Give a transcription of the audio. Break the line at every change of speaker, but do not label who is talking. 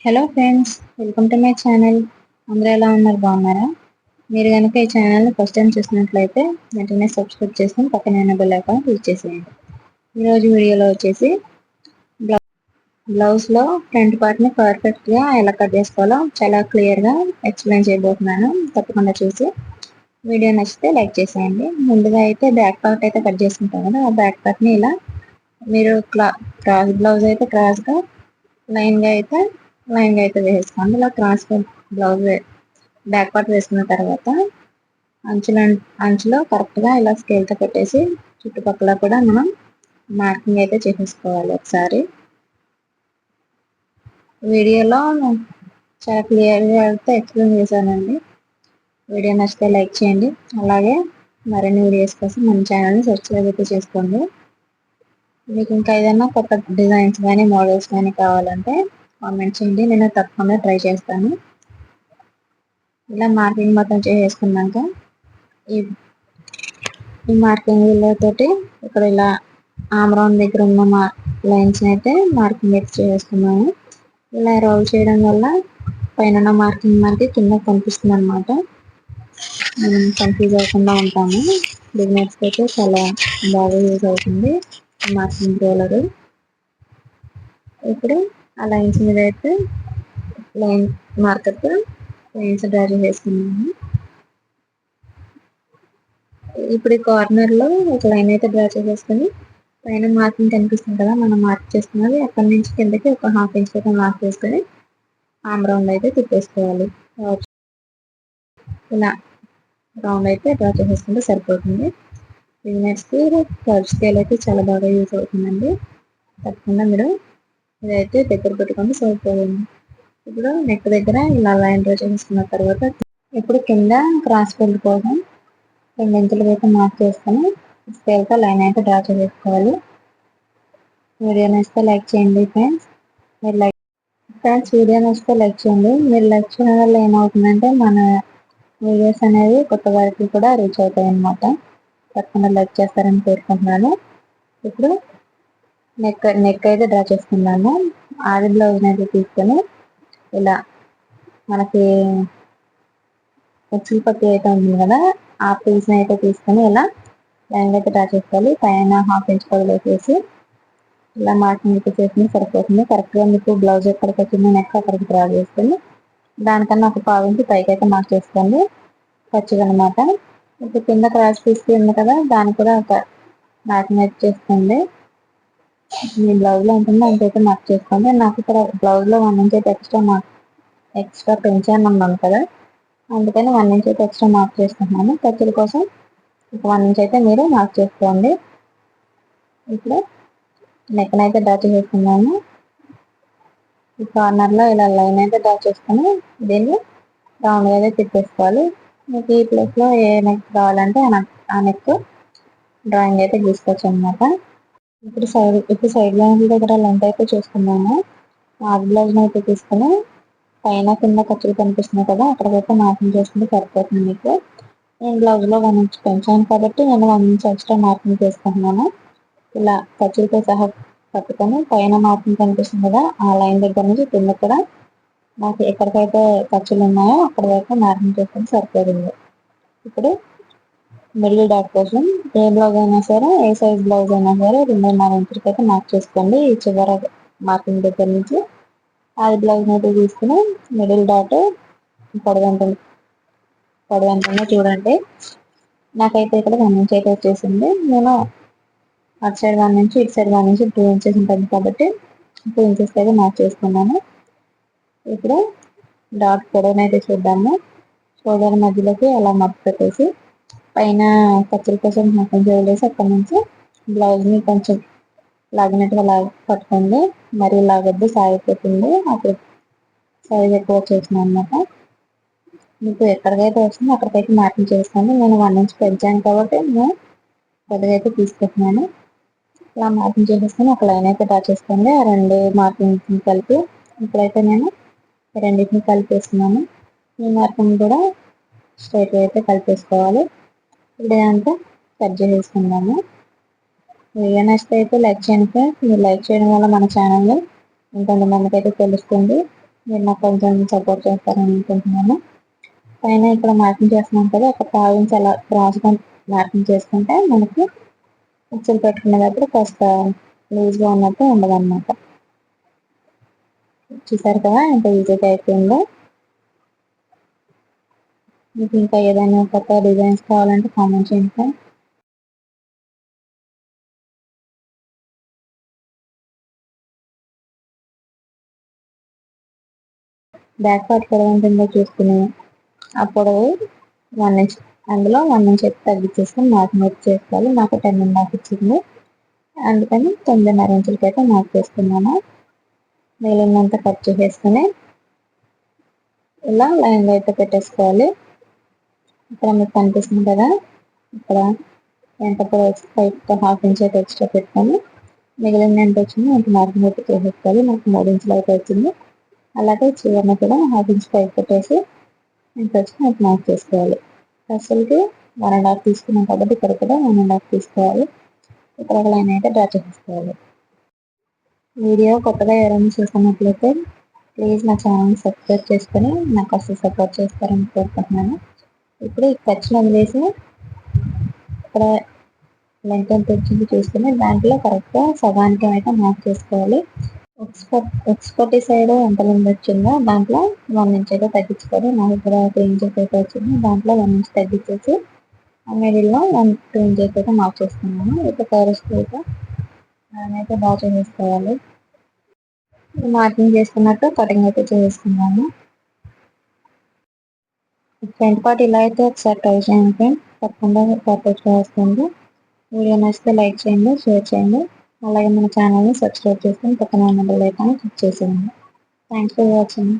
Hello friends, welcome to my channel. అందరూ ఎలా ఉన్నారు? బాగున్నారా? మీరు కనుక ఈ ఛానల్ని ఫస్ట్ టైం చూసినట్లయితే వెంటనే సబ్స్క్రైబ్ చేసుకుని పక్కన ఉన్న బెల్ ఐకాన్ క్లిక్ చేసేయండి. ఈరోజు వీడియోలో వచ్చేసి బ్లౌజ్లో ఫ్రంట్ పార్ట్ని పర్ఫెక్ట్గా ఎలా కట్ చేసుకోవాలో చాలా క్లియర్గా ఎక్స్ప్లెయిన్ చేయబోతున్నాను. తప్పకుండా చూసి వీడియో నచ్చితే లైక్ చేసేయండి. ముందుగా అయితే బ్యాక్ పార్ట్ అయితే కట్ చేసుకుంటాం కదా, ఆ బ్యాక్ పార్ట్ని ఇలా మీరు క్రాస్ బ్లౌజ్ అయితే క్రాస్గా, లైన్గా అయితే వేసుకోండి. ఇలా క్రాస్ బ్లౌజ్ బ్యాక్ పార్ట్ వేసుకున్న తర్వాత అంచులో కరెక్ట్గా ఇలా స్కేల్తో పెట్టేసి చుట్టుపక్కల కూడా మనం మార్కింగ్ అయితే చేసేసుకోవాలి. ఒకసారి వీడియోలో చాలా క్లియర్గా అయితే ఎక్స్ప్లెయిన్ చేశానండి. వీడియో నచ్చితే లైక్ చేయండి. అలాగే మరిన్ని వీడియోస్ కోసం మన ఛానల్ని సబ్స్క్రైబ్ అయితే చేసుకోండి. మీకు ఇంకా ఏదైనా కొత్త డిజైన్స్ కానీ మోడల్స్ కానీ కావాలంటే కామెంట్ చేయండి, నేను తప్పకుండా ట్రై చేస్తాను. ఇలా మార్కింగ్ మొత్తం చేసేసుకున్నాక ఈ మార్కింగ్ తోటి ఇక్కడ ఇలా ఆమ్రౌండ్ దగ్గర ఉన్న లైన్స్ అయితే మార్కింగ్ అయితే చేసుకున్నాను. ఇలా రోల్ చేయడం వల్ల పైన మార్కింగ్ మనకి కింద కనిపిస్తుంది అనమాట. మనం కన్ఫ్యూజ్ అవ్వకుండా ఉంటాము. బిగినర్స్కి అయితే చాలా బాగా యూజ్ అవుతుంది మార్కింగ్ రోలర్. ఇప్పుడు ఆ లైన్స్ మీద అయితే లైన్ మార్కర్తో లైన్స్ డ్రా చేసుకున్నాము. ఇప్పుడు ఈ కార్నర్లో ఒక లైన్ అయితే డ్రా చేసేసుకొని పైన మార్కింగ్ కనిపిస్తుంది కదా, మనం మార్క్ చేసుకున్నది అక్కడి నుంచి కిందకి ఒక ½ ఇంచ్ అయితే మార్క్ చేసుకొని ఆమ్ రౌండ్ అయితే తిప్పేసుకోవాలి. ఇలా రౌండ్ అయితే డ్రా చేసేసుకుంటే సరిపోతుంది. బిగినర్స్కి కర్వ్ స్కేల్ అయితే చాలా బాగా యూజ్ అవుతుందండి. తప్పకుండా మీరు ఇదైతే దగ్గర పెట్టుకొని సరిపోతుంది. ఇప్పుడు నెక్ దగ్గర ఇలా లైన్ డ్రా చేసుకున్న తర్వాత ఇప్పుడు కింద క్రాస్ ఫోల్డ్ కోసం 2 ఇంచులు అయితే మార్క్ చేసుకొని స్కేల్తో లైన్ అయితే డ్రా చేసుకోవాలి. వీడియో నచ్చితే లైక్ చేయండి ఫ్రెండ్స్. వీడియో నచ్చితే లైక్ చేయండి. మీరు లైక్ చేయడం వల్ల ఏమవుతుందంటే మన వీడియోస్ అనేవి కొత్త వారికి కూడా రీచ్ అవుతాయి అన్నమాట. తప్పకుండా లైక్ చేస్తారని కోరుకుంటున్నాను. ఇప్పుడు నెక్ అయితే డ్రా చేసుకున్నాను. ఆది బ్లౌజ్ అయితే తీసుకొని ఇలా మనకి ఉచ్చుల పత్తి అయితే ఉంటుంది కదా, ఆ పీస్ని అయితే తీసుకొని ఇలా లైన్ అయితే డ్రా చేసుకోవాలి. పైన ½ ఇంచ్ వదిలేసేసి ఇలా మార్కింగ్ అయితే చేసి సరిపోతుంది. కరెక్ట్గా మీకు బ్లౌజ్ ఎక్కడికి వచ్చిందో నెక్ అక్కడికి డ్రా చేసుకొని దానికన్నా ఒక ½ ఇంచ్ పైకి అయితే మార్క్ చేసుకోండి, ఖర్చుగా అనమాట. ఇప్పుడు కింద క్రాస్ పీస్ ఉంది కదా, దాన్ని కూడా ఒక మార్కింగ్ అయితే చేసుకోండి. మీ బ్లౌజ్లో ఉంటుందో అంతైతే మార్క్ చేసుకోండి. నాకు ఇక్కడ బ్లౌజ్లో 1 ఇంచ్ అయితే ఎక్స్ట్రా పెంచాను అన్నాను కదా, అందుకని 1 ఇంచ్ అయితే ఎక్స్ట్రా మార్క్ చేసుకుంటున్నాను. ఖర్చుల కోసం 1 ఇంచ్ అయితే మీరు మార్క్ చేసుకోండి. ఇప్పుడు నెక్ అయితే డ్రా చేసుకున్నాను. ఈ కార్నర్లో ఇలా లైన్ అయితే డ్రా చేసుకొని దీన్ని రౌండ్గా అయితే తిప్పేసుకోవాలి. మీకు ఈ ప్లేస్లో ఏ నెక్ కావాలంటే ఆ నెక్ డ్రాయింగ్ అయితే గీసుకోవచ్చు అనమాట. ఇప్పుడు సైడ్ లైన్ దగ్గర లెంత్ అయితే చూసుకున్నాము. ఆది బ్లౌజ్ అయితే తీసుకొని పైన కింద ఖర్చులు కనిపిస్తున్నాయి కదా, అక్కడికైతే మార్కింగ్ చేసుకుంటే సరిపోతుంది. మీకు నేను బ్లౌజ్లో 1 ఇంచ్ పెంచాను కాబట్టి నేను 1 ఇంచ్ ఎక్స్ట్రా మార్కింగ్ చేసుకుంటున్నాను. ఇలా ఖర్చులతో సహా పట్టుకొని పైన మార్కింగ్ కనిపిస్తుంది కదా, ఆ లైన్ దగ్గర నుంచి కింద కూడా నాకు ఎక్కడికైతే ఖర్చులు ఉన్నాయో అక్కడ వరకు మార్కింగ్ చేసుకొని సరిపోతుంది. ఇప్పుడు మిడిల్ డాట్ కోసం ఏ బ్లౌజ్ అయినా సరే, ఏ సైజ్ బ్లౌజ్ అయినా సరే 2.5 ఇంచులకి అయితే మార్క్ చేసుకోండి. ఈ చివర మార్కింగ్ దగ్గర నుంచి ఆది బ్లౌజ్ అయితే తీసుకుని మిడిల్ డాట్ పొడవెంతనే చూడండి. నాకైతే ఇక్కడ 1 ఇంచ్ అయితే వచ్చేసింది. నేను అటు సైడ్ 1 ఇంచ్, ఇటు సైడ్ 1 ఇంచ్, 2 ఇంచెస్ ఉంటుంది కాబట్టి 2 ఇంచెస్ అయితే మార్క్ చేసుకున్నాను. ఇప్పుడు డాట్ పొడవునైతే చూద్దాము. షోల్డర్ మధ్యలోకి అలా మడత పెట్టేసి పైన ఖర్చుల కోసం కొంచెం వదిలేసి అక్కడి నుంచి బ్లౌజ్ని కొంచెం లాగినట్టుగా పట్టుకోండి. మరి లాగొద్దు, సాగిపోతుంది. అప్పుడు సైజ్ ఎక్కువ వచ్చేసింది అనమాట. మీకు ఎక్కడికైతే వస్తుందో అక్కడికైతే మార్కింగ్ చేసుకోండి. నేను 1 ఇంచ్ పెంచాను కాబట్టి నేను పెద్దగా అయితే తీసుకుంటున్నాను. ఇలా మార్కింగ్ చేసేసుకొని ఒక లైన్ అయితే డ్రా చేసుకోండి. ఆ 2 మార్కింగ్స్ని కలిపి ఇప్పుడైతే నేను రెండింటిని కలిపేస్తున్నాను. ఈ మార్కింగ్ కూడా స్ట్రైట్ అయితే కలిపేసుకోవాలి. ఇప్పుడు ఇదంతా కట్ చేసేసుకుందాము. వీడియో నచ్చితే అయితే లైక్ చేయండి ఫ్రెండ్స్. మీరు లైక్ చేయడం వల్ల మన ఛానల్లో ఇంకొంతమందికి అయితే తెలుస్తుంది. మీరు నాకు కొంచెం సపోర్ట్ చేస్తారని అనుకుంటున్నాను. పైన ఇక్కడ మార్కింగ్ చేస్తున్నాం కదా, ఒక పావించి అలా క్రాస్గా మార్కింగ్ చేసుకుంటే మనకి ఉచ్చులు పెట్టుకునేటప్పుడు కాస్త లూజ్గా ఉన్నట్టు ఉండదు అనమాట. చూసారు కదా ఎంత ఈజీగా అయిపోయిందో. మీకు ఇంకా ఏదైనా కొత్త డిజైన్స్ కావాలంటే కామెంట్ చేయండి. బ్యాక్ పార్ట్ పొడవు ఎంత ఉందో చూసుకుని ఆ పొడవు 1 ఇంచ్, అందులో 1 ఇంచ్ అయితే తగ్గించేసుకొని మార్క్ చేసుకోవాలి. నాకు 10.5 ఇచ్చింది, అందుకని 9.5 ఇంచులకి అయితే మార్క్ చేసుకున్నాను. మిగిలినంత కట్ చేసేసుకుని ఇలా లైన్లో అయితే పెట్టేసుకోవాలి. ఇక్కడ మీకు కనిపిస్తుంది కదా, ఇక్కడ ఎంత పొడవు పైకి 1/2 ఇంచ్ అయితే ఎక్స్ట్రా పెట్టుకొని మిగిలిన ఎంత వచ్చిందో అంత మార్కింగ్ అయితే చేసేసుకోవాలి. నాకు 3 ఇంచులు అయితే వచ్చింది. అలాగే చివరిని కూడా 1/2 ఇంచ్ పైకి పెట్టేసి ఎంత వచ్చిందో అంత మార్క్ చేసుకోవాలి. అసలుకి 1.5 తీసుకున్నాం కాబట్టి ఇక్కడ కూడా 1.5 తీసుకోవాలి. ఇక్కడ ఒక లైన్ అయితే డ్రా చేసేసుకోవాలి. వీడియో కొత్తగా ఎవరైనా చూస్తున్నట్లయితే ప్లీజ్ నా ఛానల్ని సబ్స్క్రైబ్ చేసుకొని నాకు అసలు సపోర్ట్ చేస్తారని కోరుకుంటున్నాను. ఇప్పుడు ఈ ఖర్చును వదిలేసి ఇక్కడ లెంత్ ఎంత వచ్చింది చూసుకుని దాంట్లో కరెక్ట్గా సగానికి అయితే మార్క్ చేసుకోవాలి. ఎక్స్పర్టీ సైడ్ ఎంత లెంత్ వచ్చిందో దాంట్లో 1 ఇంచ్ అయితే తగ్గించుకొని, నాకు ఇక్కడ 2 ఇంచెస్ అయితే వచ్చింది, దాంట్లో 1 ఇంచ్ తగ్గించేసి ఆ మిడిల్లో 2 ఇంచెస్ అయితే మార్క్ చేసుకున్నాను. ఇప్పుడు కరెక్ట్ అయితే దానైతే బాగా చేసేసుకోవాలి. మార్కింగ్ చేసుకున్నట్టు కటింగ్ అయితే చేసుకున్నాను. ఫ్రంట్ పార్ట్ ఇలా అయితే ఒకసారి ట్రై చేయండి ఫ్రెండ్స్, తప్పకుండా పర్ఫెక్ట్గా వస్తుంది. వీడియో నచ్చితే లైక్ చేయండి, షేర్ చేయండి, అలాగే మన ఛానల్ని సబ్స్క్రైబ్ చేసుకొని పక్కన ఉన్న బెల్ ఐకాన్ క్లిక్ చేసేయండి. Thanks for watching.